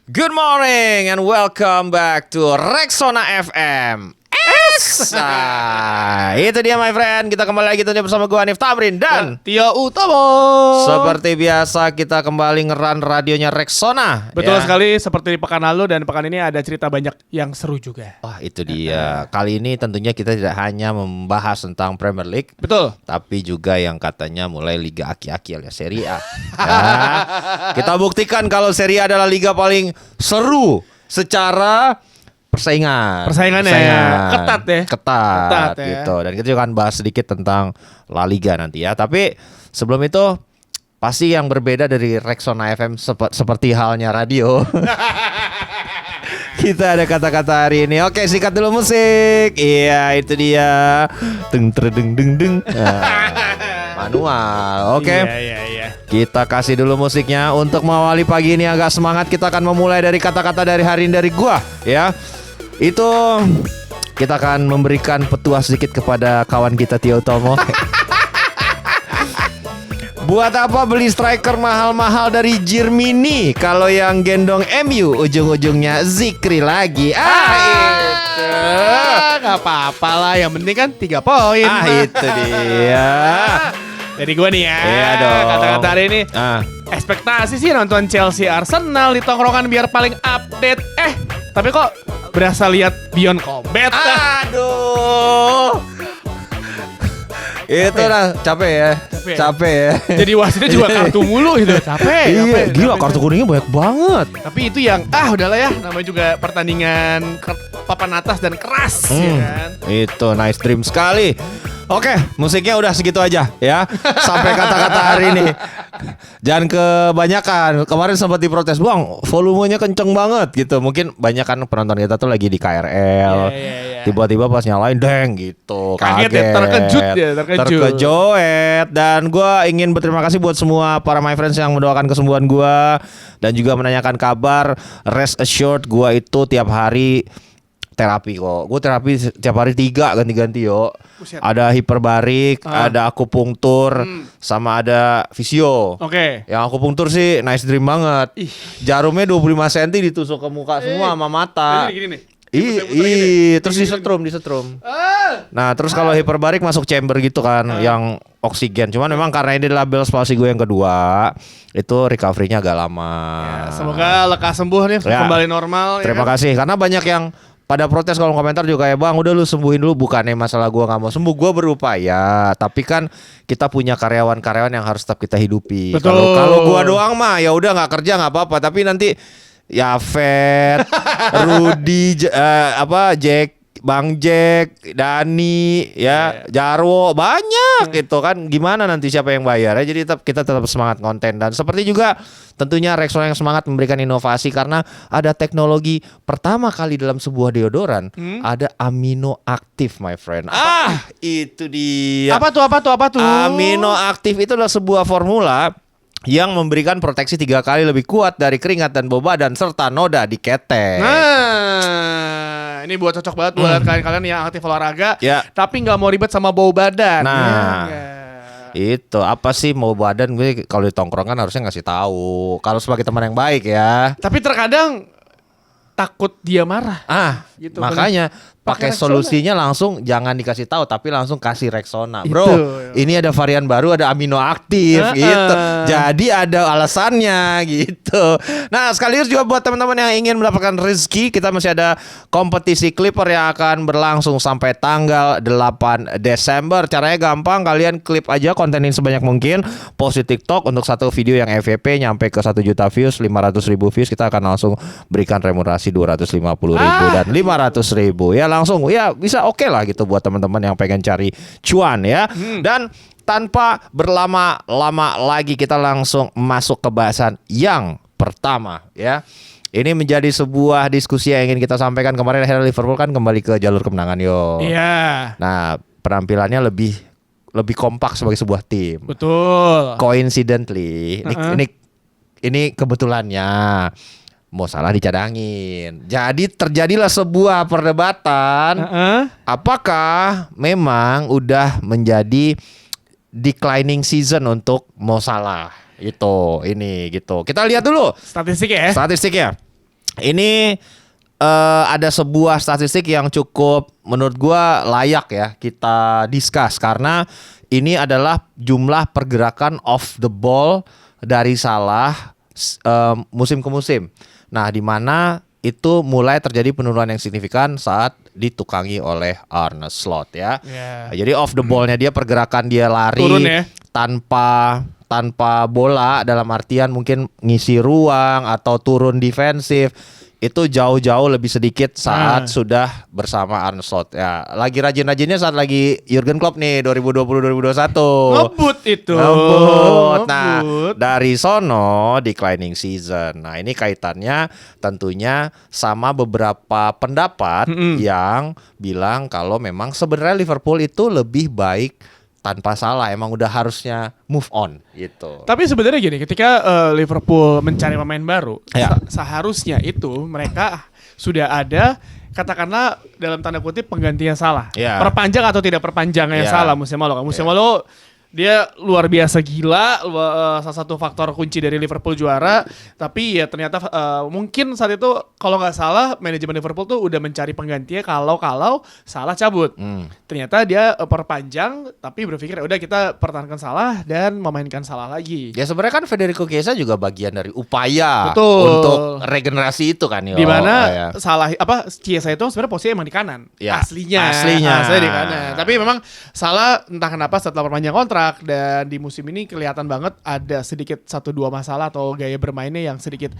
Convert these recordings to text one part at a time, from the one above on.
Good morning and welcome back to Rexona FM. Nah, itu dia my friend. Kita kembali lagi tentunya bersama gue Hanif Tamrin dan Tio Utomo. seperti biasa kita kembali ngeran radionya Rexona. Betul ya. sekali, seperti di pekan lalu dan pekan ini ada cerita banyak yang seru juga. Wah itu dia. Kali ini tentunya kita tidak hanya membahas tentang Premier League, Betul. tapi juga yang katanya mulai Liga Aki-Aki alias Serie A. Ya. Kita buktikan kalau Serie A adalah liga paling seru secara Persaingannya ketat ya. Ketat ya. gitu. Dan kita juga akan bahas sedikit tentang La Liga nanti ya. Tapi sebelum itu pasti yang berbeda dari Rexona FM seperti halnya radio. Kita ada kata-kata hari ini. Oke, sikat dulu musik. Iya, itu dia. Deng deng deng deng. Manual. Oke. Iya. Kita kasih dulu musiknya. Untuk mengawali pagi ini agak semangat, kita akan memulai dari kata-kata dari hari ini dari gua ya. Itu kita akan memberikan petuah sedikit kepada kawan kita Tio Utomo. Buat apa beli striker mahal-mahal dari Germany kalau yang gendong MU ujung-ujungnya Zikri lagi. Itu. Gak apa-apa lah, yang penting kan 3 poin. Itu dia. Dari gue nih ya. Iya dong. Kata-kata hari ini. Ekspektasi sih nonton Chelsea Arsenal di tongkrongan biar paling update. Tapi kok berasa lihat Beyond Combat. Aduh. Itu lah capek ya. Jadi wasitnya juga kartu mulu gitu. Capek. Gila kartu kuningnya banyak banget. Tapi itu yang udahlah ya, namanya juga pertandingan papan atas dan keras ya kan. Itu nice dream sekali. Oke, musiknya udah segitu aja ya. Sampai kata-kata hari ini. Jangan kebanyakan. Kemarin sempat diprotes, "Bang, volumenya kenceng banget." gitu. Mungkin banyak kan penonton kita tuh lagi di KRL. Iya. Tiba-tiba pas nyalain deng gitu. Kaget ya, terkejut. Dan gue ingin berterima kasih buat semua para my friends yang mendoakan kesembuhan gue dan juga menanyakan kabar. Rest assured gue itu tiap hari terapi kok. Gue terapi tiap hari 3 ganti-ganti yo. Buset. Ada hiperbarik, ada akupunktur, sama ada fisio. Oke. Yang akupunktur sih nice dream banget. Jarumnya 25 cm ditusuk ke muka semua sama mata. Gini nih. Terus disetrum. Nah, terus kalau hiperbarik masuk chamber gitu kan, yang oksigen. Cuman memang karena ini label spasi gue yang kedua, itu recovery-nya agak lama. Ya, semoga lekas sembuh nih, kembali normal. Terima kasih. Karena banyak yang pada protes kolom komentar juga ya, "Bang, udah lu sembuhin dulu." Bukannya masalah gua nggak mau sembuh, gua berupaya. Tapi kan kita punya karyawan-karyawan yang harus tetap kita hidupi. Kalau gua doang mah ya udah nggak kerja nggak apa-apa. Tapi nanti Yafet, Rudy, Jack, Bang Jack, Dani, Jarwo, banyak gitu kan. Gimana nanti siapa yang bayar ya? Jadi kita tetap semangat konten. Dan seperti juga tentunya Rexona yang semangat memberikan inovasi karena ada teknologi pertama kali dalam sebuah deodoran, ada amino aktif my friend. Itu dia. Apa tuh? Amino aktif itu adalah sebuah formula yang memberikan proteksi 3 kali lebih kuat dari keringat dan bau badan serta noda di ketek. Nah, ini buat cocok banget buat kalian-kalian yang aktif olahraga, tapi nggak mau ribet sama bau badan. Itu apa sih bau badan? Gue kalau di tongkrongan harusnya ngasih tahu. Kalau sebagai teman yang baik ya. Tapi terkadang takut dia marah. Gitu, makanya pakai solusinya langsung jangan dikasih tahu tapi langsung kasih Rexona. Bro, ini ada varian baru, ada amino aktif gitu. Jadi ada alasannya gitu. Nah, sekaligus juga buat teman-teman yang ingin mendapatkan rezeki, kita masih ada kompetisi Clipper yang akan berlangsung sampai tanggal 8 Desember. Caranya gampang, kalian klip aja konten ini sebanyak mungkin, post di TikTok untuk satu video yang FYP nyampe ke 1 juta views, 500.000 views, kita akan langsung berikan remunerasi 250.000 dan 500.000 ya. Langsung ya bisa oke lah gitu buat teman-teman yang pengen cari cuan ya. Dan tanpa berlama-lama lagi kita langsung masuk ke bahasan yang pertama ya. Ini menjadi sebuah diskusi yang ingin kita sampaikan. Kemarin akhirnya Liverpool kan kembali ke jalur kemenangan yo. Iya. Nah, penampilannya lebih kompak sebagai sebuah tim. Betul. Coincidentally, ini kebetulannya Mo Salah dicadangin. Jadi terjadilah sebuah perdebatan. Apakah memang udah menjadi declining season untuk Mo Salah? Itu ini gitu. Kita lihat dulu statistiknya. Ini ada sebuah statistik yang cukup menurut gua layak ya kita discuss karena ini adalah jumlah pergerakan off the ball dari Salah musim ke musim. Nah, di mana itu mulai terjadi penurunan yang signifikan saat ditukangi oleh Arne Slot ya. Jadi off the ball-nya dia pergerakan dia lari turun ya, tanpa bola dalam artian mungkin ngisi ruang atau turun defensif itu jauh-jauh lebih sedikit saat sudah bersama Arne Slot ya. Lagi rajin-rajinnya saat lagi Jurgen Klopp nih 2020-2021. ngebut itu. Ngebut. Nah, dari sono declining season. Nah, ini kaitannya tentunya sama beberapa pendapat yang bilang kalau memang sebenarnya Liverpool itu lebih baik tanpa Salah, emang udah harusnya move on gitu. Tapi sebenarnya gini, ketika Liverpool mencari pemain baru, Ya. seharusnya itu mereka sudah ada katakanlah dalam tanda kutip penggantinya Salah. Ya. Perpanjang atau tidak perpanjangnya Ya. Salah musim lalu kan. Musim lalu dia luar biasa gila, salah satu faktor kunci dari Liverpool juara. Tapi ya ternyata mungkin saat itu kalau nggak salah manajemen Liverpool tuh udah mencari penggantinya kalau Salah cabut. Ternyata dia perpanjang, tapi berpikir udah kita pertahankan Salah dan memainkan Salah lagi. Ya sebenarnya kan Federico Chiesa juga bagian dari upaya Betul. untuk regenerasi itu kan. Di mana ya. Salah Chiesa itu sebenarnya posisinya emang di kanan. Ya, Aslinya di kanan. Tapi memang Salah entah kenapa setelah perpanjang kontrak dan di musim ini kelihatan banget ada sedikit 1-2 masalah atau gaya bermainnya yang sedikit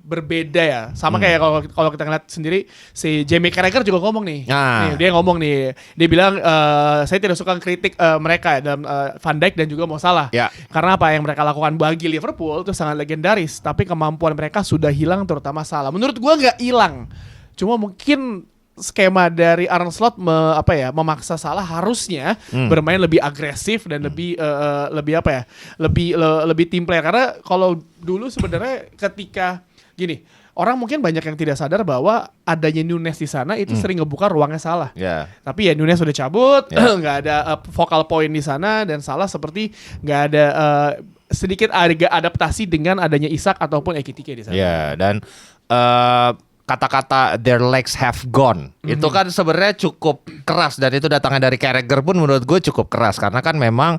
berbeda ya. Sama kayak kalau kita ngeliat sendiri si Jamie Carragher juga ngomong nih. Nih dia ngomong nih. Dia bilang saya tidak suka kritik mereka dalam Van Dijk dan juga Mo Salah. Ya. Karena apa yang mereka lakukan bagi Liverpool itu sangat legendaris, tapi kemampuan mereka sudah hilang terutama Salah. Menurut gua nggak hilang. Cuma mungkin skema dari Arne Slot memaksa Salah harusnya bermain lebih agresif dan lebih team player, karena kalau dulu sebenarnya ketika gini, orang mungkin banyak yang tidak sadar bahwa adanya Nunes di sana itu sering ngebuka ruangnya Salah. Tapi ya Nunes sudah cabut, nggak ada focal point di sana dan Salah seperti nggak ada sedikit agak adaptasi dengan adanya Isak ataupun Ekitike di sana. Ya, dan kata-kata their legs have gone itu kan sebenarnya cukup keras, dan itu datangnya dari Carragher pun menurut gue cukup keras karena kan memang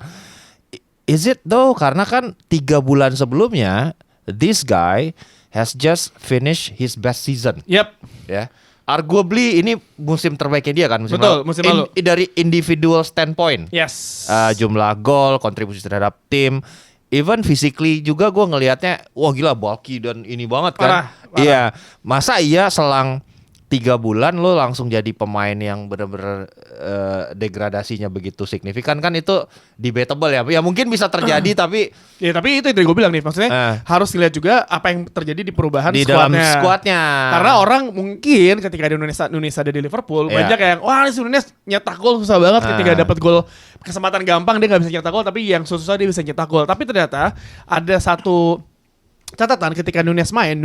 is it though, karena kan 3 bulan sebelumnya this guy has just finished his best season. Yep. Ya. Arguably ini musim terbaiknya dia kan musim Betul, musim lalu. Dari individual standpoint. Yes. Jumlah gol, kontribusi terhadap tim, even physically juga gue ngelihatnya wah gila bulky dan ini banget kan. Parah. Iya, masa iya selang 3 bulan lo langsung jadi pemain yang benar-benar degradasinya begitu signifikan, kan itu debatable ya. Ya mungkin bisa terjadi tapi ya tapi itu gue bilang nih, maksudnya harus dilihat juga apa yang terjadi di perubahan di squadnya. dalam squadnya. Karena orang mungkin ketika ada Nunes ada di Liverpool banyak yang wah si Nunes nyetak gol susah banget ketika dapat gol kesempatan gampang dia nggak bisa nyetak gol, tapi yang susah dia bisa nyetak gol. Tapi ternyata ada satu catatan ketika Nunes main,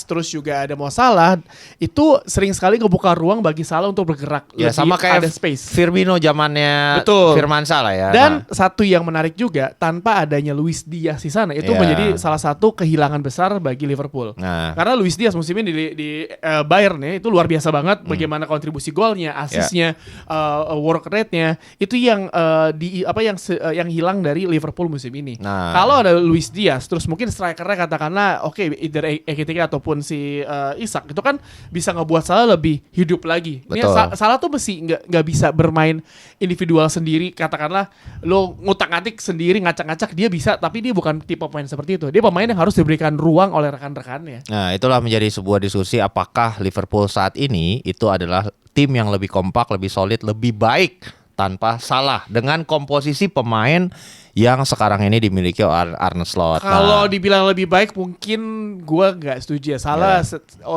terus juga ada Mo Salah, itu sering sekali ngebuka ruang bagi Salah untuk bergerak. Ya sama kayak ada space. Firmino zamannya Firmansyah lah ya. Dan satu yang menarik juga, tanpa adanya Luis Diaz di sana, itu menjadi salah satu kehilangan besar bagi Liverpool. Karena Luis Diaz musim ini di Bayern nih, itu luar biasa banget bagaimana kontribusi golnya, asisnya, work rate-nya, itu yang yang hilang dari Liverpool musim ini. Kalau ada Luis Diaz, terus mungkin strikernya katakan either Ekitike ataupun si Isak, itu kan bisa ngebuat Salah lebih hidup lagi. Salah tuh mesti nggak bisa bermain individual sendiri, katakanlah lo ngutak-ngatik sendiri, ngacak-ngacak dia bisa, tapi dia bukan tipe pemain seperti itu. Dia pemain yang harus diberikan ruang oleh rekan-rekannya. Nah, itulah menjadi sebuah diskusi apakah Liverpool saat ini itu adalah tim yang lebih kompak, lebih solid, lebih baik tanpa Salah dengan komposisi pemain yang sekarang ini dimiliki Arne Slot. Kalau dibilang lebih baik mungkin gue gak setuju ya. Salah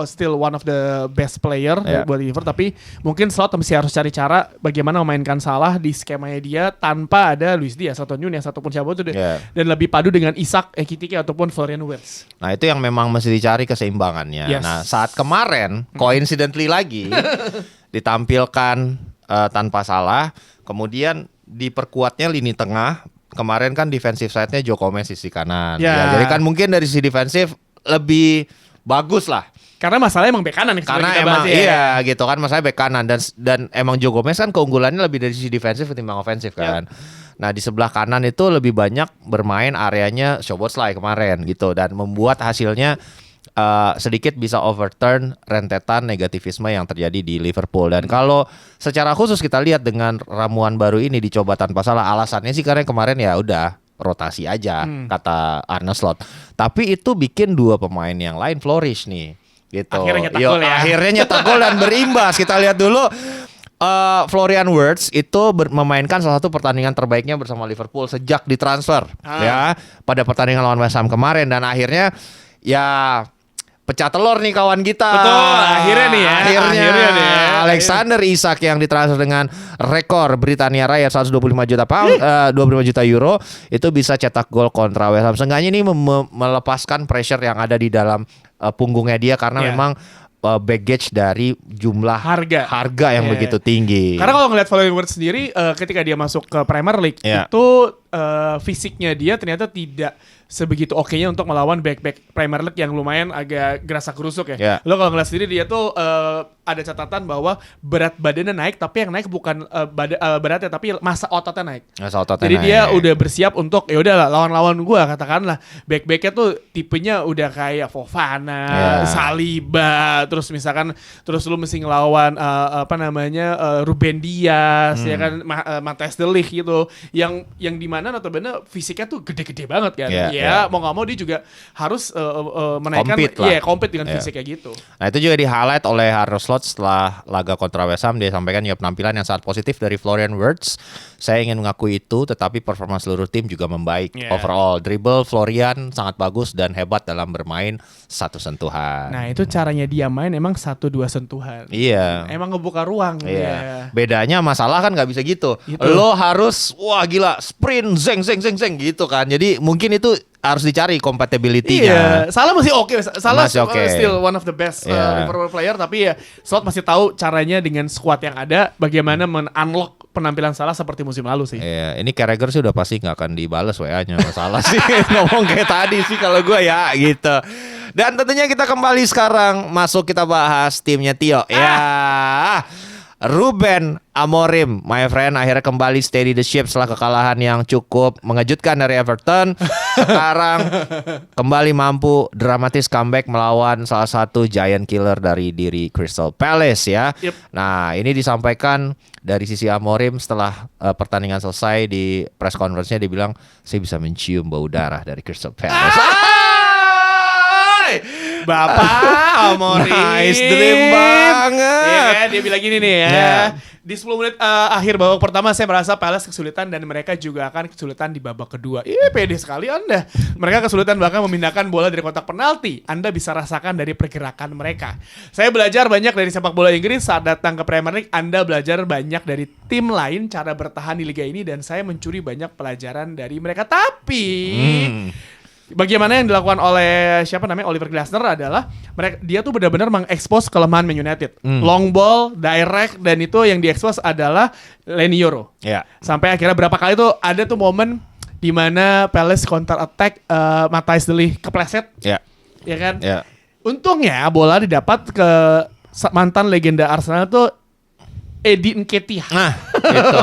still one of the best player buat Liverpool, tapi mungkin Slot masih harus cari cara bagaimana memainkan Salah di skemanya dia tanpa ada Luis Diaz atau Nunes ataupun siapa itu dan lebih padu dengan Isak, Ekitike ataupun Florian Wirtz. Nah itu yang memang mesti dicari keseimbangannya. Nah saat kemarin coincidentally lagi ditampilkan tanpa Salah, kemudian diperkuatnya lini tengah. Kemarin kan defensive side-nya Joe Gomez sisi kanan. Ya, jadi kan mungkin dari sisi defensif lebih bagus lah. Karena masalahnya emang bek kanan nih. Karena emang iya gitu kan, masalahnya bek kanan dan emang Joe Gomez kan keunggulannya lebih dari sisi defensif ketimbang ofensif kan. Nah di sebelah kanan itu lebih banyak bermain areanya Szoboszlai kemarin gitu dan membuat hasilnya sedikit bisa overturn rentetan negativisme yang terjadi di Liverpool. Dan kalau secara khusus kita lihat dengan ramuan baru ini dicoba tanpa salah, alasannya sih karena kemarin ya udah rotasi aja kata Arne Slot. Tapi itu bikin dua pemain yang lain flourish nih. Gitu. Akhirnya nyetak gol ya. Akhirnya nyetak gol dan berimbas. Kita lihat dulu Florian Wirtz itu memainkan salah satu pertandingan terbaiknya bersama Liverpool sejak ditransfer ya pada pertandingan lawan West Ham kemarin dan akhirnya ya pecah telur nih kawan kita. Betul, akhirnya nih ya. Akhirnya nih. Alexander Isak yang ditransfer dengan rekor Britania Raya 125 juta pound, 25 juta euro itu bisa cetak gol kontra West Ham. Seenggaknya ini melepaskan pressure yang ada di dalam punggungnya dia karena memang baggage dari jumlah harga yang begitu tinggi. Karena kalau ngeliat Florian Wirtz sendiri ketika dia masuk ke Premier League itu fisiknya dia ternyata tidak sebegitu oke-nya untuk melawan back-back Premier League yang lumayan agak gerasa gerusuk ya. Lo kalau ngeliat sendiri dia tuh ada catatan bahwa berat badannya naik tapi yang naik bukan beratnya tapi massa ototnya naik. Jadi dia udah bersiap untuk ya udah lawan-lawan gua katakanlah back-backnya tuh tipenya udah kayak Fofana, Saliba, terus misalkan terus lu mesti ngelawan Ruben Dias ya kan Matthijs de Ligt gitu yang dimana notabene fisiknya tuh gede-gede banget kan. Mau nggak mau dia juga harus menaikkan compete dengan fisiknya gitu. Nah itu juga di highlight oleh Arne Slot setelah laga kontra West Ham. Dia sampaikan ya penampilan yang sangat positif dari Florian Wirtz. Saya ingin mengakui itu, tetapi performa seluruh tim juga membaik overall. Dribble Florian sangat bagus dan hebat dalam bermain satu sentuhan. Nah itu caranya dia main emang 1-2 sentuhan. Iya. Emang ngebuka ruang. Iya. Bedanya masalah kan nggak bisa gitu. Lo harus gila sprint zeng gitu kan. Jadi mungkin itu harus dicari compatibility-nya. Iya, Salah masih oke. Salah still one of the best Liverpool player, tapi ya Slot masih tahu caranya dengan squad yang ada bagaimana men-unlock penampilan Salah seperti musim lalu sih. Iya, ini Carragher sih udah pasti nggak akan dibales WA-nya masalah sih ngomong kayak tadi sih kalau gue ya gitu. Dan tentunya kita kembali sekarang kita bahas timnya Tio. Ya. Ruben Amorim, my friend, akhirnya kembali steady the ship setelah kekalahan yang cukup mengejutkan dari Everton. Sekarang kembali mampu dramatis comeback melawan salah satu giant killer dari diri Crystal Palace ya. Nah ini disampaikan dari sisi Amorim setelah pertandingan selesai di press conference-nya dia bilang saya bisa mencium bau darah dari Crystal Palace. Bapak Amorim nice dream banget. Iya kan dia bilang gini nih ya. Di 10 menit akhir babak pertama saya merasa Palace kesulitan dan mereka juga akan kesulitan di babak kedua. Pede sekali Anda. Mereka kesulitan bahkan memindahkan bola dari kotak penalti. Anda bisa rasakan dari pergerakan mereka. Saya belajar banyak dari sepak bola Inggris saat datang ke Premier League. Anda belajar banyak dari tim lain cara bertahan di liga ini dan saya mencuri banyak pelajaran dari mereka. Tapi bagaimana yang dilakukan oleh Oliver Glasner adalah dia tuh benar-benar mengekspos kelemahan Man United. Long ball, direct, dan itu yang diekspos adalah Leny Yoro. Sampai akhirnya berapa kali tuh ada tuh momen di mana Palace counter attack Matthijs de Ligt kepleset. Ya kan? Untungnya bola didapat ke mantan legenda Arsenal tuh Eddie Nketiah. Nah, gitu.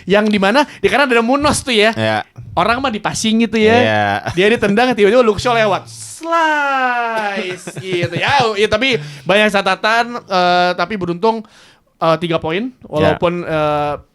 Yang dimana karena ada Munoz tuh ya. Orang mah dipasing gitu ya. Dia ditendang tiba-tiba Luke Shaw lewat. Slice gitu ya. Tapi banyak catatan tapi beruntung 3 poin walaupun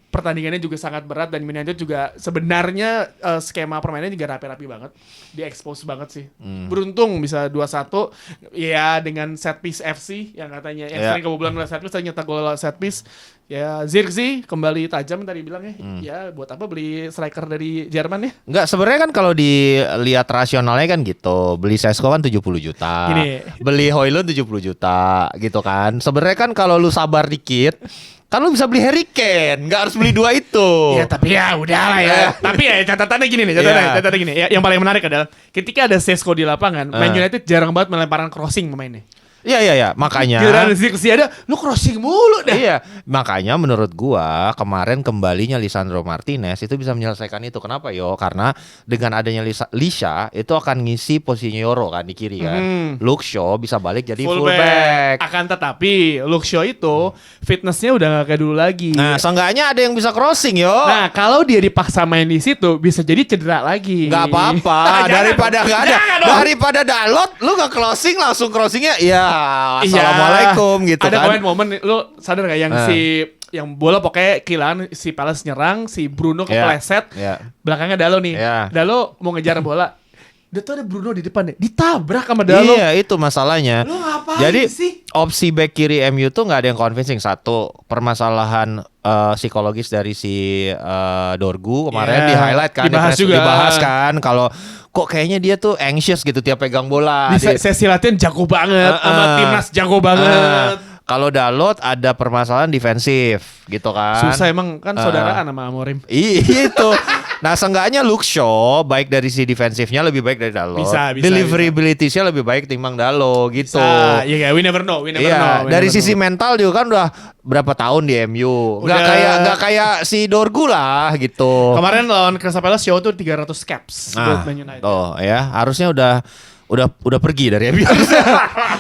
pertandingannya juga sangat berat dan United juga sebenarnya skema permainannya juga rapi-rapi banget. Di-expose banget sih. Beruntung bisa 2-1 ya dengan set piece FC yang katanya yang sering kebobolan set piece ternyata gol set piece. Ya Zirkzee kembali tajam tadi bilang ya. Ya buat apa beli striker dari Jerman ya? Enggak, sebenarnya kan kalau dilihat rasionalnya kan gitu. Beli Sesko kan 70 juta. Beli Højlund 70 juta gitu kan. Sebenarnya kan kalau lu sabar dikit kan lu bisa beli Harry Kane, nggak harus beli dua itu. Ya tapi ya udahlah ya. Tapi ya catatannya gini nih, catatannya gini. Ya, yang paling menarik adalah ketika ada Sesko di lapangan, Man United jarang banget melemparan crossing pemainnya. Iya, makanya. Giliran Zirkzee ada, lu crossing mulu dah. Iya, makanya menurut gua kemarin kembalinya Lisandro Martinez itu bisa menyelesaikan itu. Kenapa yo? Karena dengan adanya Lisha itu akan ngisi posisinya Yoro kan di kiri kan. Luke Shaw bisa balik jadi fullback. Akan tetapi Luke Shaw itu fitnessnya udah gak kayak dulu lagi. Nah, seenggaknya ada yang bisa crossing yo. Nah, kalau dia dipaksa main di situ bisa jadi cedera lagi. Gak apa-apa, daripada gak ada. Daripada Dalot, lu gak closing langsung crossingnya, ya assalamualaikum gitu ada kan. Ada momen lu sadar gak yang yang bola pokoknya kehilangan, si Palace nyerang, si Bruno kepleset, belakangnya Dalo nih. Dalo mau ngejar bola. Dia tuh ada Bruno di depan deh, ditabrak sama Dalo. Iya, itu masalahnya. Lu ngapain jadi, sih? Opsi back kiri MU tuh gak ada yang convincing. Satu, permasalahan psikologis dari si Dorgu kemarin di highlight kan, dibahas kan kalau kok kayaknya dia tuh anxious gitu tiap pegang bola. Di sesi latihan jago banget, sama timnas jago banget. Kalau Dalot ada permasalahan defensif gitu kan. Susah emang kan saudaraan sama Amorim. Itu. Nah, seenggaknya Luke Shaw baik dari si defensifnya lebih baik dari Dalot. Bisa. Deliverability-nya lebih baik timbang Dalot gitu. Iya, we never know. Dari sisi mental juga kan udah berapa tahun di MU. Enggak kayak si Dorgu lah gitu. Kemarin lawan Crystal Palace Shaw tuh 300 caps buat Man United. Oh ya, harusnya udah pergi dari MU.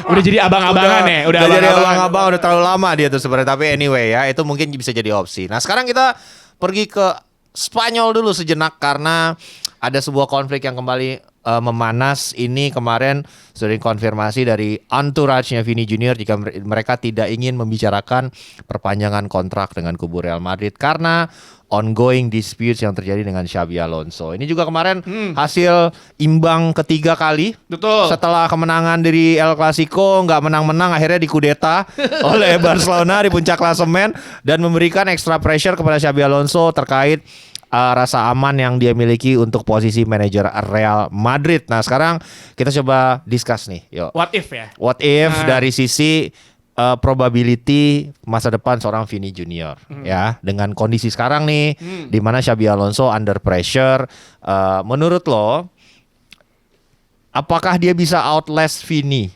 Udah jadi abang-abangan ya. Udah jadi abang-abang, udah terlalu lama dia tuh sebenarnya. Tapi anyway ya, itu mungkin bisa jadi opsi. Nah, sekarang kita pergi ke Spanyol dulu sejenak karena ada sebuah konflik yang kembali memanas. Ini kemarin sudah dikonfirmasi dari entourage-nya Vini Junior jika mereka tidak ingin membicarakan perpanjangan kontrak dengan kubu Real Madrid karena ongoing disputes yang terjadi dengan Xabi Alonso. Ini juga kemarin hasil imbang ketiga kali. Betul. Setelah kemenangan dari El Clasico nggak menang-menang, akhirnya dikudeta oleh Barcelona di puncak klasemen dan memberikan extra pressure kepada Xabi Alonso terkait rasa aman yang dia miliki untuk posisi manajer Real Madrid. Nah, sekarang kita coba discuss nih. Yuk. What if ya? What if dari sisi probability masa depan seorang Vini Junior ya, dengan kondisi sekarang nih di mana Xabi Alonso under pressure, menurut lo apakah dia bisa outlast Vini?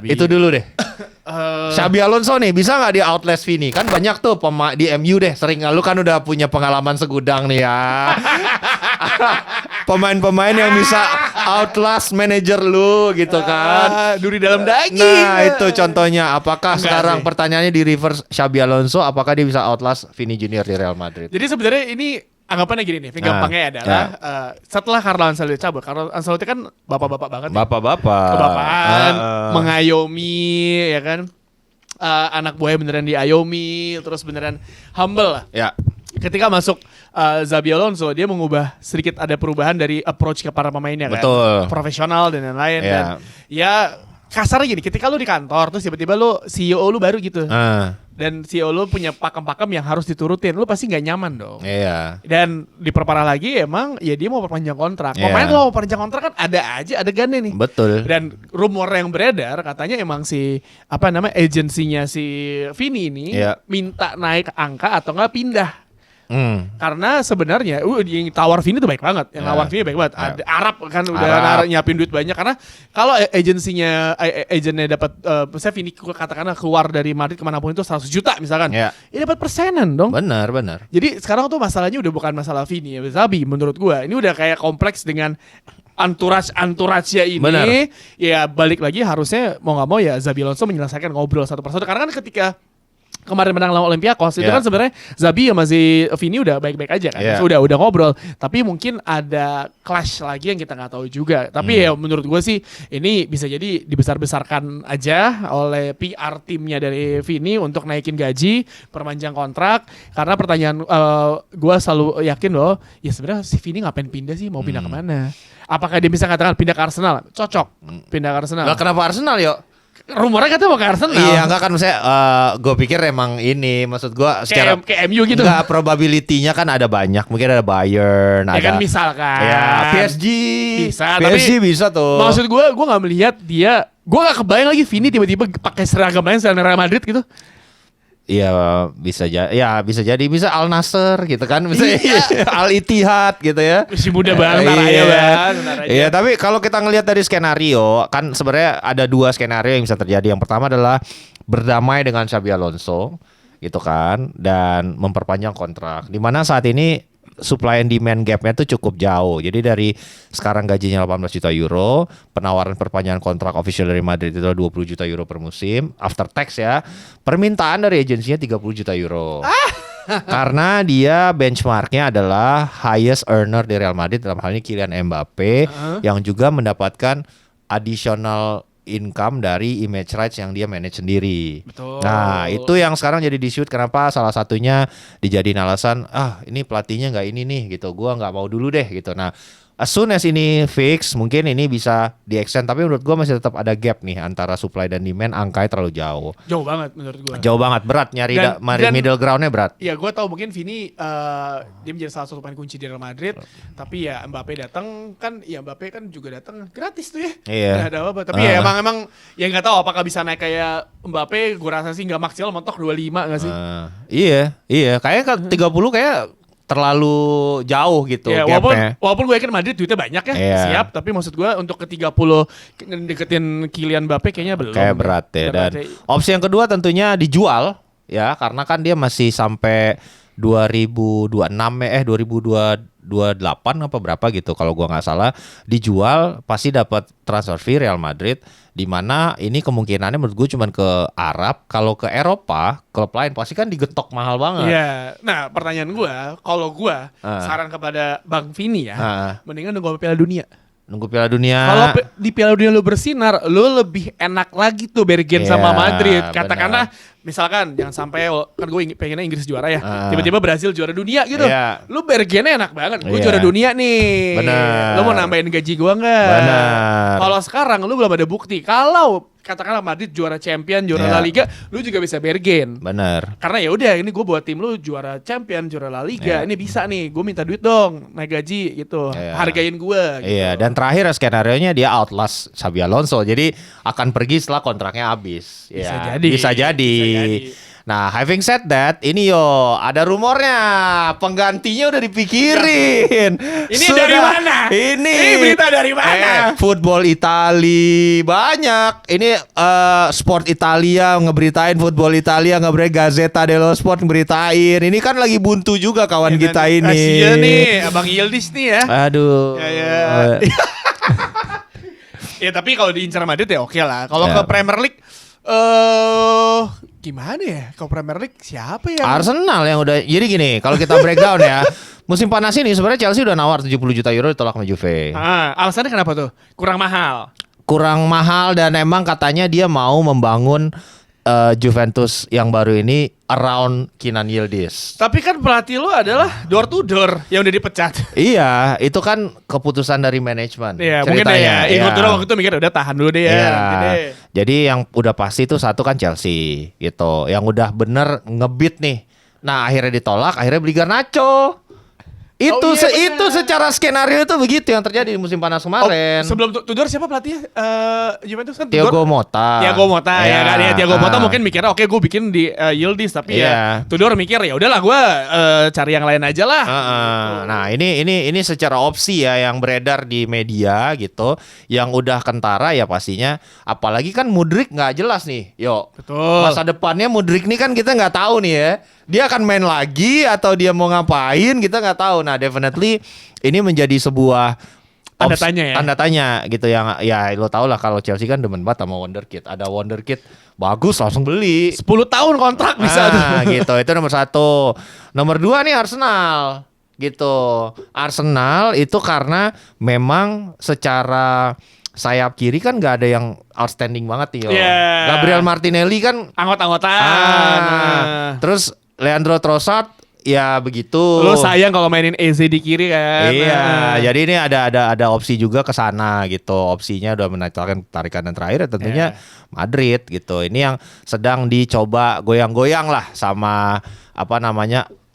Itu dulu deh. Xabi Alonso nih bisa nggak dia outlast Vini? Kan banyak tuh di MU deh sering, lu kan udah punya pengalaman segudang nih ya. Pemain-pemain yang bisa outlast manajer lu gitu kan. Duri dalam daging. Nah, itu contohnya. Apakah sekarang pertanyaannya di reverse Xabi Alonso, apakah dia bisa outlast Vini Junior di Real Madrid? Jadi sebenarnya ini anggapannya gini nih, gampangnya adalah setelah Carlo Ancelotti cabut, Carlo Ancelotti kan bapak-bapak banget. Bapak-bapak. Kebapaan, mengayomi ya kan. Anak buahnya beneran diayomi, terus beneran humble lah. Ya. Ketika masuk Xabi Alonso, dia mengubah sedikit, ada perubahan dari approach ke para pemainnya kan. Betul. Profesional dan lain-lain. Dan ya kasarnya gini, ketika lu di kantor terus tiba-tiba lu CEO lu baru gitu. Dan CEO lu punya pakem-pakem yang harus diturutin, lu pasti nggak nyaman dong. Iya. Dan diperparah lagi emang ya dia mau perpanjang kontrak. Pemain kalau mau perpanjang kontrak kan ada aja adegannya nih. Betul. Dan rumor yang beredar katanya emang si agensinya si Vini ini minta naik angka atau nggak pindah. Karena sebenarnya yang tawar Vini tuh baik banget. Yang tawar Vini baik banget. Ada Arab kan udah nyiapin duit banyak. Karena kalau agennya dapat misalnya Vini katakanlah keluar dari Madrid kemanapun itu 100 juta misalkan, ya dapat persenan dong. Benar. Jadi sekarang tuh masalahnya udah bukan masalah Vini ya, Xabi menurut gua. Ini udah kayak kompleks dengan entourage-nya ini. Benar. Ya balik lagi harusnya mau nggak mau ya Xabi Alonso menyelesaikan ngobrol satu persatu. Karena kan ketika kemarin menang lawan Olympiakos itu kan sebenarnya Xabi sama si Vini udah baik-baik aja kan. Udah ngobrol. Tapi mungkin ada clash lagi yang kita nggak tahu juga. Tapi ya menurut gue sih ini bisa jadi dibesar-besarkan aja oleh PR timnya dari Vini untuk naikin gaji, perpanjang kontrak. Karena pertanyaan gue selalu yakin loh, ya sebenarnya si Vini ngapain pindah sih? Mau pindah kemana? Apakah dia bisa katakan pindah ke Arsenal? Cocok pindah ke Arsenal. Nah, kenapa Arsenal yuk? Rumornya katanya mau ke Arsenal. Iya, enggak kan saya gue pikir emang ini maksud gue secara kayak MU gitu. Enggak, probability-nya kan ada banyak. Mungkin ada Bayern, ya ada kan misalkan. Ya, PSG. Bisa, PSG tapi bisa tuh. Maksud gue enggak melihat dia, gue enggak kebayang lagi Vini tiba-tiba pakai seragam lain selain Real Madrid gitu. Iya bisa jadi, ya bisa jadi, bisa Al Nassr gitu kan, bisa Al Ittihad gitu ya. Masih muda banget, Iya, tapi kalau kita ngelihat dari skenario, kan sebenarnya ada 2 skenario yang bisa terjadi. Yang pertama adalah berdamai dengan Xabi Alonso, gitu kan, dan memperpanjang kontrak. Dimana saat ini supply and demand gapnya tuh cukup jauh. Jadi dari sekarang gajinya 18 juta euro, penawaran perpanjangan kontrak official dari Madrid itu 20 juta euro per musim, after tax ya. Permintaan dari agensinya 30 juta euro. Karena dia benchmarknya adalah highest earner di Real Madrid, dalam hal ini Kylian Mbappe, yang juga mendapatkan additional income dari image rights yang dia manage sendiri. Betul. Nah itu yang sekarang jadi dispute. Kenapa salah satunya dijadiin alasan, ini pelatihnya nggak ini nih gitu, gua nggak mau dulu deh gitu. Nah as soon as ini fix, mungkin ini bisa di-extend. Tapi menurut gue masih tetap ada gap nih antara supply dan demand, angkanya terlalu jauh. Jauh banget menurut gue. Jauh banget, berat nyari middle ground-nya berat. Ya gue tahu mungkin Vini dia menjadi salah satu pemain kunci di Real Madrid. Tapi ya Mbappe datang kan, ya Mbappe kan juga datang gratis tuh ya. Iya. Gak ada apa. Tapi ya emang ya nggak tahu apakah bisa naik kayak Mbappe. Gue rasa sih nggak maksimal, mentok 25 nggak sih? Iya. Kayaknya 30 kayak terlalu jauh gitu. Ya, walaupun gue yakin Madrid duitnya banyak ya, siap. Tapi maksud gue untuk ke 30 deketin Kylian Mbappe kayaknya belum. Kayak berat ya. Dan opsi yang kedua tentunya dijual ya, karena kan dia masih sampai 2028 apa berapa gitu kalau gua nggak salah. Dijual pasti dapat transfer fee Real Madrid, di mana ini kemungkinannya menurut gue cuman ke Arab. Kalau ke Eropa, klub lain pasti kan digetok mahal banget. Iya. Nah pertanyaan gua, kalau gua saran kepada Bang Vini ya, mendingan nunggu Piala Dunia. Nunggu Piala Dunia. Kalau di Piala Dunia lu bersinar, lu lebih enak lagi tuh bergen sama Madrid. Katakanlah misalkan jangan sampai kan gue pengennya Inggris juara ya, tiba-tiba Brazil juara dunia gitu. Lu bergennya enak banget. Gue juara dunia nih. Bener. Lu mau nambahin gaji gue nggak? Benar. Kalau sekarang lu belum ada bukti. Kalau katakanlah Madrid juara champion, juara La Liga, lu juga bisa bergen. Benar. Karena ya udah, ini gue buat tim lu juara champion, juara La Liga, ini bisa nih, gue minta duit dong, naik gaji gitu, hargain gue. Gitu. Iya, dan terakhir skenario-nya dia outlast Xabi Alonso, jadi akan pergi setelah kontraknya habis. Bisa jadi. Nah, having said that, ini ada rumornya, penggantinya udah dipikirin. Ini dari mana? Ini berita dari mana? Football Italia banyak. Ini Sport Italia ngeberitain, Football Italia ngeberitain, Gazzetta dello Sport ngeberitain. Ini kan lagi buntu juga kawan kita ini. Asia nih, Abang Yildiz nih ya. Aduh. Ya tapi kalau diincar Madrid ya oke lah. Kalau ke Premier League gimana ya? Kalau Premier League siapa ya? Arsenal yang udah. Jadi gini, kalau kita breakdown ya, musim panas ini sebenarnya Chelsea udah nawar 70 juta euro ditolak sama Juve. Alasannya kenapa tuh? Kurang mahal dan emang katanya dia mau membangun Juventus yang baru ini around Kenan Yildiz. Tapi kan pelatih lo adalah door to door yang udah dipecat. Iya, itu kan keputusan dari manajemen. Iya, mungkin ya. Ingat dulu waktu itu mikir udah tahan dulu deh ya. Iya. Jadi yang udah pasti itu satu kan Chelsea gitu, yang udah bener ngebit nih. Nah akhirnya ditolak, akhirnya beli Garnacho. Itu secara skenario itu begitu yang terjadi di musim panas kemarin. Sebelum Tudor siapa pelatihnya Juventus kan? Thiago Motta ya kan ya. Thiago Motta mungkin mikirnya oke gue bikin di Yildiz, tapi ya Tudor mikir ya udahlah gue cari yang lain aja lah. Nah ini secara opsi ya yang beredar di media gitu, yang udah kentara ya pastinya. Apalagi kan Mudryk nggak jelas nih. Betul. Masa depannya Mudryk nih kan kita nggak tahu nih ya. Dia akan main lagi atau dia mau ngapain kita nggak tahu. Nah definitely ini menjadi sebuah tanda tanya gitu, yang ya lo tau lah kalau Chelsea kan demen banget sama wonderkid. Ada wonderkid bagus langsung beli 10 tahun kontrak bisa gitu. Itu nomor 1. Nomor 2 nih Arsenal gitu. Arsenal itu karena memang secara sayap kiri kan gak ada yang outstanding banget nih. Gabriel Martinelli kan anggot-anggotan. Terus Leandro Trossard ya begitu. Lo sayang kalau mainin Eze di kiri kan. Iya, jadi ini ada opsi juga ke sana gitu. Opsinya udah menaikkan tarikan dan terakhir ya tentunya Madrid gitu. Ini yang sedang dicoba goyang-goyang lah sama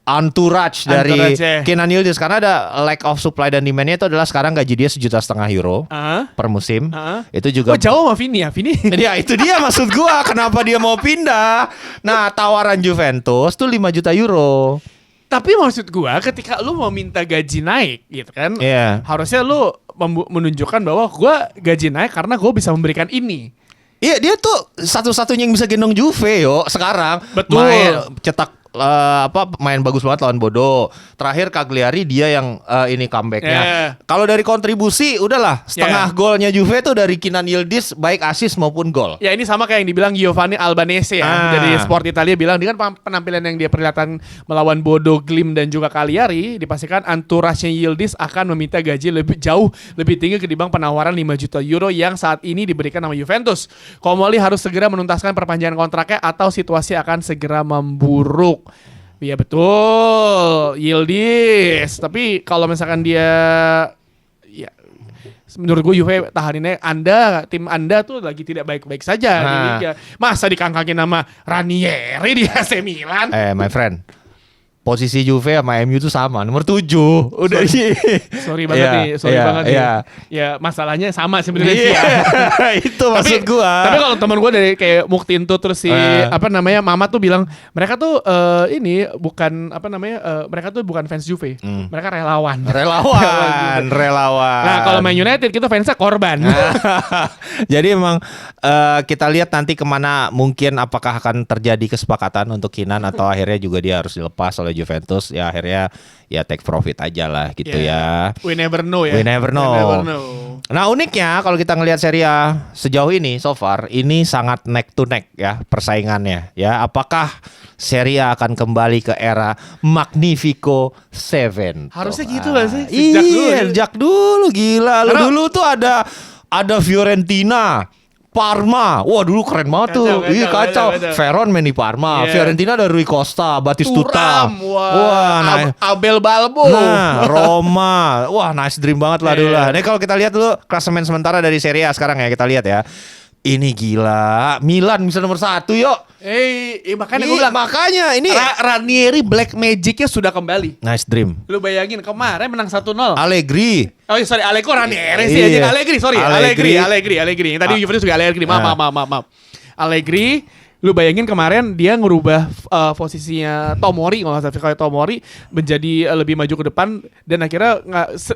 entourage dari ya. Kenan Yildiz, karena ada lack of supply dan demand-nya itu adalah sekarang gaji dia 1,5 juta euro per musim. Itu juga jauh sama Vini ya, Vini. Ya itu dia maksud gua kenapa dia mau pindah. Nah, tawaran Juventus tuh 5 juta euro. Tapi maksud gua ketika lu mau minta gaji naik gitu kan, harusnya lu menunjukkan bahwa gua gaji naik karena gua bisa memberikan ini. Iya, dia tuh satu-satunya yang bisa gendong Juve sekarang. Betul. Cetak main bagus banget lawan Bodo. Terakhir Cagliari dia yang ini comebacknya. Kalau dari kontribusi udahlah setengah golnya Juve tuh dari Kenan Yildiz, baik assist maupun gol. Ya ini sama kayak yang dibilang Giovanni Albanese ya dari Sport Italia bilang dengan penampilan yang dia perlihatkan melawan Bodo, Glim dan juga Cagliari, dipastikan entourage Yildiz akan meminta gaji jauh lebih tinggi ketimbang penawaran 5 juta euro yang saat ini diberikan sama Juventus. Comoli harus segera menuntaskan perpanjangan kontraknya atau situasi akan segera memburuk. Iya betul, Yildiz. Tapi kalau misalkan dia, ya menurut gue Juve tahaninnya tim Anda tuh lagi tidak baik-baik saja di Liga. Masa dikangkangin nama Ranieri di AC Milan? My friend, posisi Juve sama MU tuh sama, nomor 7. Udah sorry banget banget nih. Ya masalahnya sama sebenarnya sih. Itu maksud gua. Tapi kalau teman gua dari kayak Muktinto terus si Mama tuh bilang mereka tuh ini bukan mereka tuh bukan fans Juve. Mereka relawan. Nah, kalau Man United kita fansnya korban. Jadi emang kita lihat nanti kemana, mungkin apakah akan terjadi kesepakatan untuk Kenan atau akhirnya juga dia harus dilepas oleh Juventus, ya akhirnya ya take profit aja lah gitu ya. We never know ya. We never know. Nah, uniknya kalau kita ngelihat Serie A sejauh ini so far ini sangat neck to neck ya persaingannya ya. Apakah Serie A akan kembali ke era Magnifico Seven? Harusnya gitu lah sih. Sejak dulu gila. Dulu tuh ada Fiorentina, Parma, wah dulu keren banget tuh. Kacau. Veron main di Parma, Fiorentina ada Rui Costa, Batistuta, Abel Balbo. Nah, Roma, wah nice dream banget lah dulu. Nih kalau kita lihat dulu klasemen sementara dari Serie A sekarang ya, kita lihat ya. Ini gila, Milan bisa nomor 1 yuk. Makanya gue bilang. Makanya ini Ranieri Black Magic-nya sudah kembali. Nice dream. Lu bayangin kemarin menang 1-0. Allegri. Ranieri sih aja. Allegri. Tadi Juventus juga Allegri. Maaf. Allegri, lu bayangin kemarin dia ngerubah posisinya Tomori, kalau nggak salah Tomori menjadi lebih maju ke depan dan akhirnya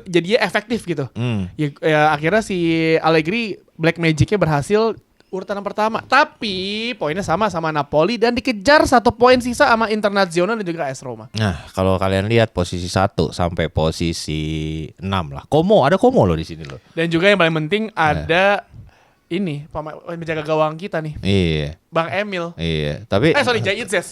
jadinya efektif gitu. Ya, akhirnya si Allegri Black Magic-nya berhasil urutan pertama, tapi poinnya sama Napoli dan dikejar 1 poin sisa sama Internazionale dan juga AS Roma. Nah, kalau kalian lihat posisi 1 sampai posisi 6 lah. Ada Como loh di sini loh. Dan juga yang paling penting ada ini penjaga gawang kita nih. Iya. Bang Emil. Iya, tapi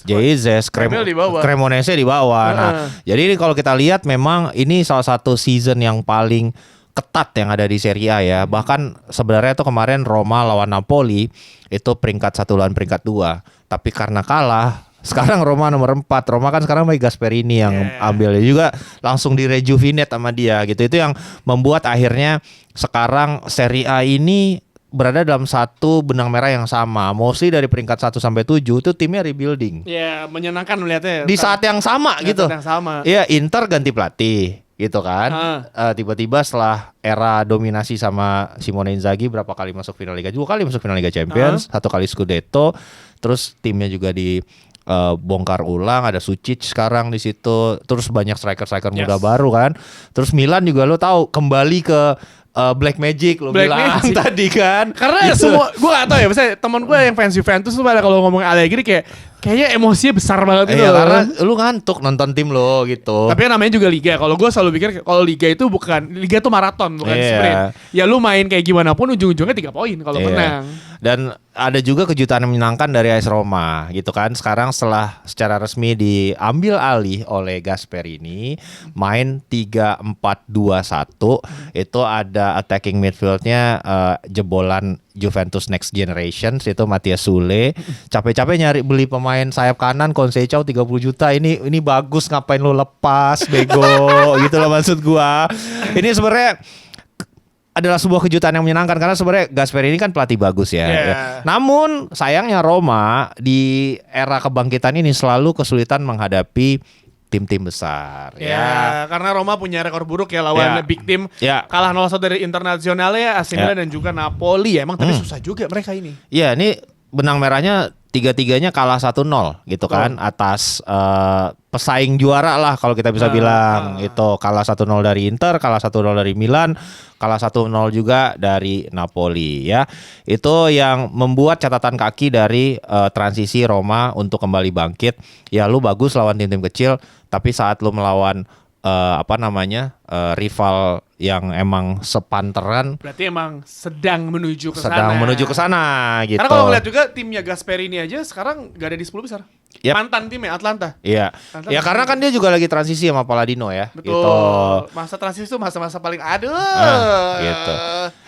Jaizes, Cremonese di bawah. Nah, jadi ini kalau kita lihat memang ini salah satu season yang paling ketat yang ada di Serie A ya. Bahkan sebenarnya tuh kemarin Roma lawan Napoli itu peringkat 1 lawan peringkat 2. Tapi karena kalah, sekarang Roma nomor 4. Roma kan sekarang bagi Gasperini yang ambil juga langsung di rejuvenate sama dia gitu. Itu yang membuat akhirnya sekarang Serie A ini berada dalam satu benang merah yang sama. Mostly dari peringkat 1 sampai 7 itu timnya rebuilding. Ya, menyenangkan melihatnya. Di saat yang sama gitu. Iya, Inter ganti pelatih gitu kan. Tiba-tiba setelah era dominasi sama Simone Inzaghi berapa kali masuk final Liga, 2 kali masuk final Liga Champions, 1 kali Scudetto, terus timnya juga bongkar ulang, ada Sucic sekarang di situ, terus banyak striker muda baru kan. Terus Milan juga lo tahu kembali ke Black Magic lo bilang tadi kan. Karena gitu. Semua gue gak tahu ya, misalnya teman gue yang fans Juventus tuh pada kalau ngomong Allegri kayaknya emosinya besar banget gitu. Karena lu ngantuk nonton tim lo gitu. Tapi namanya juga liga. Kalau gue selalu pikir kalau liga itu liga tuh maraton bukan sprint. Ya lu main kayak gimana pun ujung-ujungnya 3 poin kalau menang. Dan ada juga kejutan yang menyenangkan dari AS Roma gitu kan. Sekarang setelah secara resmi diambil alih oleh Gasperini, main 3-4-2-1, itu ada attacking midfieldnya jebolan Juventus Next Generation, itu Matthias Sule. Capek-capek nyari beli pemain sayap kanan Conceição 30 juta. Ini bagus, ngapain lo lepas bego gitu loh maksud gua. Ini sebenarnya adalah sebuah kejutan yang menyenangkan karena sebenarnya Gasperini kan pelatih bagus ya. Namun sayangnya Roma di era kebangkitan ini selalu kesulitan menghadapi tim-tim besar. Ya, karena Roma punya rekor buruk ya lawan big team. Kalah 0-1 dari Internazionale ya, AC Milan dan juga Napoli. Emang tapi susah juga mereka ini. Iya, ini benang merahnya 3-3-nya kalah 1-0 gitu kan atas pesaing juara lah kalau kita bisa bilang. Itu kalah 1-0 dari Inter, kalah 1-0 dari Milan, kalah 1-0 juga dari Napoli ya. Itu yang membuat catatan kaki dari transisi Roma untuk kembali bangkit. Ya lu bagus lawan tim-tim kecil, tapi saat lu melawan rival yang emang sepanteran, berarti emang sedang menuju ke sana gitu. Karena kalau ngeliat juga timnya Gasperini aja sekarang gak ada di 10 besar. Mantan timnya Atlanta. Iya. Ya karena kan dia juga lagi transisi sama Palladino ya. Betul. Gitu. Masa transisi itu masa-masa paling gitu.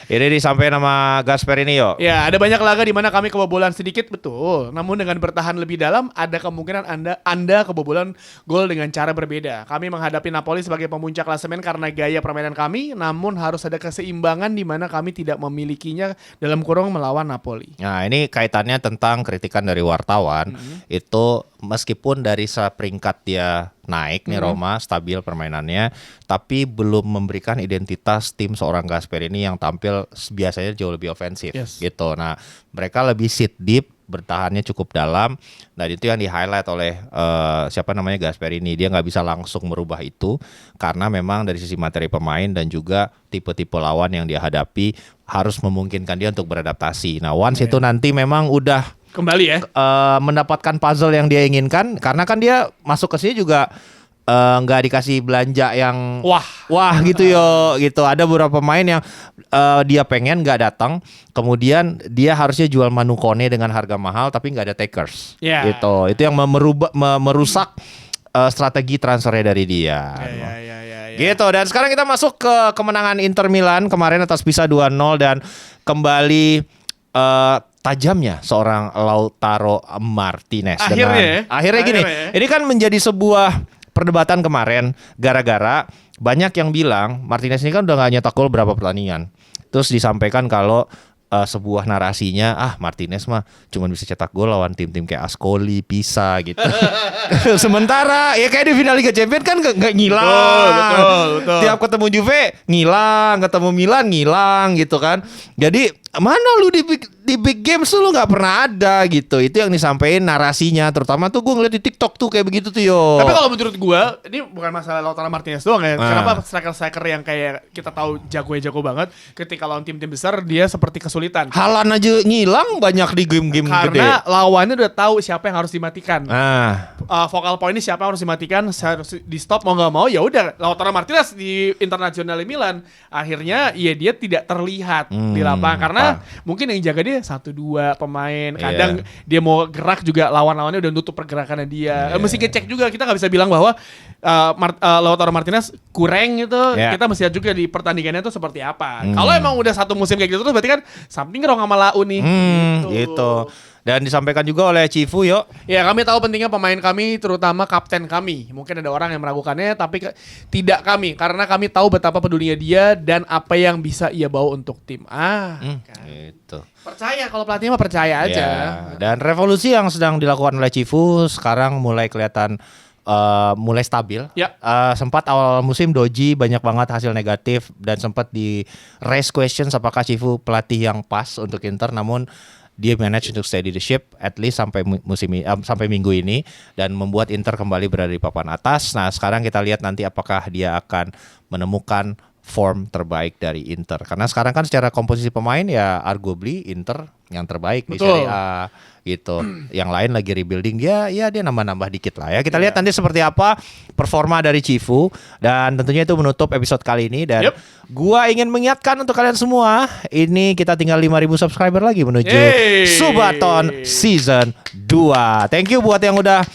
Ini disampaikan nama Gasperini yo. Ya, ada banyak laga di mana kami kebobolan sedikit, betul. Namun dengan bertahan lebih dalam, ada kemungkinan Anda kebobolan gol dengan cara berbeda. Kami menghadapi Napoli sebagai pemuncak klasemen karena gaya permainan kami, namun harus ada keseimbangan di mana kami tidak memilikinya dalam kurung melawan Napoli. Nah, ini kaitannya tentang kritikan dari wartawan. Itu meskipun dari peringkat dia naik nih Roma, stabil permainannya, tapi belum memberikan identitas tim seorang Gasperini yang tampil biasanya jauh lebih ofensif gitu. Nah, mereka lebih sit deep, bertahannya cukup dalam. Nah, itu yang di-highlight oleh Gasperini. Dia nggak bisa langsung merubah itu karena memang dari sisi materi pemain dan juga tipe-tipe lawan yang dia hadapi harus memungkinkan dia untuk beradaptasi. Nah, once itu nanti memang udah kembali ya mendapatkan puzzle yang dia inginkan, karena kan dia masuk ke sini juga nggak dikasih belanja yang wah gitu gitu. Ada beberapa pemain yang dia pengen nggak datang, kemudian dia harusnya jual Manu Kone dengan harga mahal tapi nggak ada takers gitu. Itu yang merusak strategi transfernya dari dia. Gitu. Dan sekarang kita masuk ke kemenangan Inter Milan kemarin atas Pisa 2-0 dan kembali tajamnya seorang Lautaro Martinez. Akhirnya gini. Ini kan menjadi sebuah perdebatan kemarin gara-gara banyak yang bilang Martinez ini kan udah gak nyetak gol berapa pertandingan. Terus disampaikan kalau sebuah narasinya Martinez mah cuma bisa cetak gol lawan tim-tim kayak Ascoli, Pisa gitu. Sementara ya kayak di final Liga Champions kan gak ngilang. Betul. Tiap ketemu Juve ngilang, ketemu Milan ngilang gitu kan. Jadi mana lu di big games lu gak pernah ada gitu. Itu yang disampaikan narasinya. Terutama tuh gue ngeliat di TikTok tuh kayak begitu tuh yo. Tapi kalau menurut gue ini bukan masalah Lautaro Martinez doang ya. Kenapa striker-striker yang kayak kita tahu jago banget ketika lawan tim-tim besar dia seperti kesulitan. Halan aja ngilang banyak di game-game gede. Karena lawannya udah tahu siapa yang harus dimatikan. Focal point ini siapa yang harus dimatikan, harus di stop mau nggak mau ya udah. Lautaro Martinez di Internazionale Milan akhirnya ya dia tidak terlihat di lapangan karena mungkin yang jaga dia 1-2 pemain. Kadang dia mau gerak juga lawan-lawannya udah nutup pergerakannya dia. Mesti ngecek juga, kita nggak bisa bilang bahwa Lautaro Martinez kurang gitu. Kita mesti lihat juga di pertandingannya itu seperti apa. Kalau emang udah satu musim kayak gitu terus berarti kan something wrong sama Lau nih. Gitu. Dan disampaikan juga oleh Cifu yo. Ya, kami tahu pentingnya pemain kami, terutama kapten kami. Mungkin ada orang yang meragukannya, tapi tidak kami. Karena kami tahu betapa pedulinya dia dan apa yang bisa ia bawa untuk tim. Gitu. Percaya, kalau pelatih mah percaya aja. Dan revolusi yang sedang dilakukan oleh Cifu sekarang mulai kelihatan mulai stabil. Sempat awal musim doji banyak banget hasil negatif dan sempat di raise questions apakah Cifu pelatih yang pas untuk Inter, namun dia manage untuk steady the ship at least sampai sampai minggu ini dan membuat Inter kembali berada di papan atas. Nah, sekarang kita lihat nanti apakah dia akan menemukan form terbaik dari Inter. Karena sekarang kan secara komposisi pemain ya arguably Inter yang terbaik di Serie A gitu. Yang lain lagi rebuilding, dia nambah-nambah dikit lah ya. Kita lihat nanti seperti apa performa dari Cifu, dan tentunya itu menutup episode kali ini. Dan gua ingin mengingatkan untuk kalian semua, ini kita tinggal 5.000 subscriber lagi menuju Subaton Season 2. Thank you buat yang udah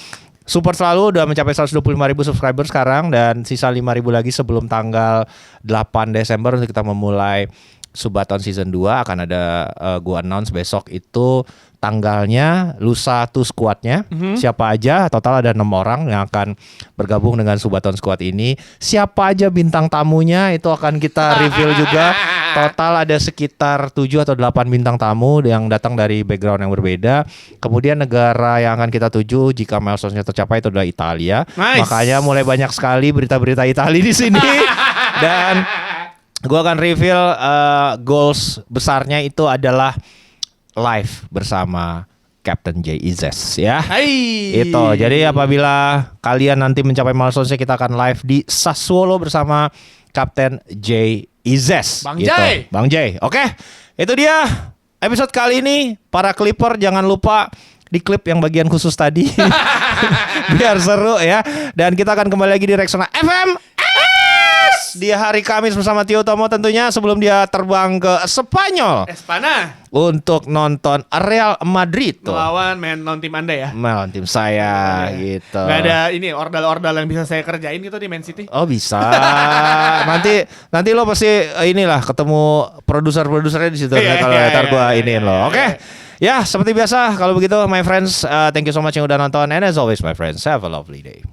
support selalu, udah mencapai 125.000 subscriber sekarang, dan sisa 5.000 lagi sebelum tanggal 8 Desember untuk kita memulai Subathon season 2 akan ada gua announce besok itu tanggalnya, lusa tuh squadnya, siapa aja, total ada 6 orang yang akan bergabung dengan Subathon Squad ini. Siapa aja bintang tamunya itu akan kita reveal juga. Total ada sekitar 7 atau 8 bintang tamu yang datang dari background yang berbeda. Kemudian negara yang akan kita tuju jika milestone-nya tercapai itu adalah Italia. Nice. Makanya mulai banyak sekali berita-berita Italia di sini. Dan gue akan reveal goals besarnya itu adalah live bersama Captain J Izes ya. Hai. Itu. Jadi apabila kalian nanti mencapai milestone kita akan live di Sassuolo bersama Captain J Izes. Bang gitu. Jay. Bang Jay. Oke. Itu dia episode kali ini. Para Clipper jangan lupa di klip yang bagian khusus tadi. Biar seru ya. Dan kita akan kembali lagi di Rexona FM di hari Kamis bersama Tio Tomo tentunya sebelum dia terbang ke Spanyol Espana untuk nonton Real Madrid tuh. Melawan non tim Anda ya. Melawan tim saya gitu. Gak ada ini ordal-ordal yang bisa saya kerjain gitu di Man City. Oh bisa. nanti lo pasti inilah ketemu produser-produsernya di situ kalau ntar gua iniin lo. Oke. Ya, seperti biasa kalau begitu my friends, thank you so much yang udah nonton and as always my friends have a lovely day.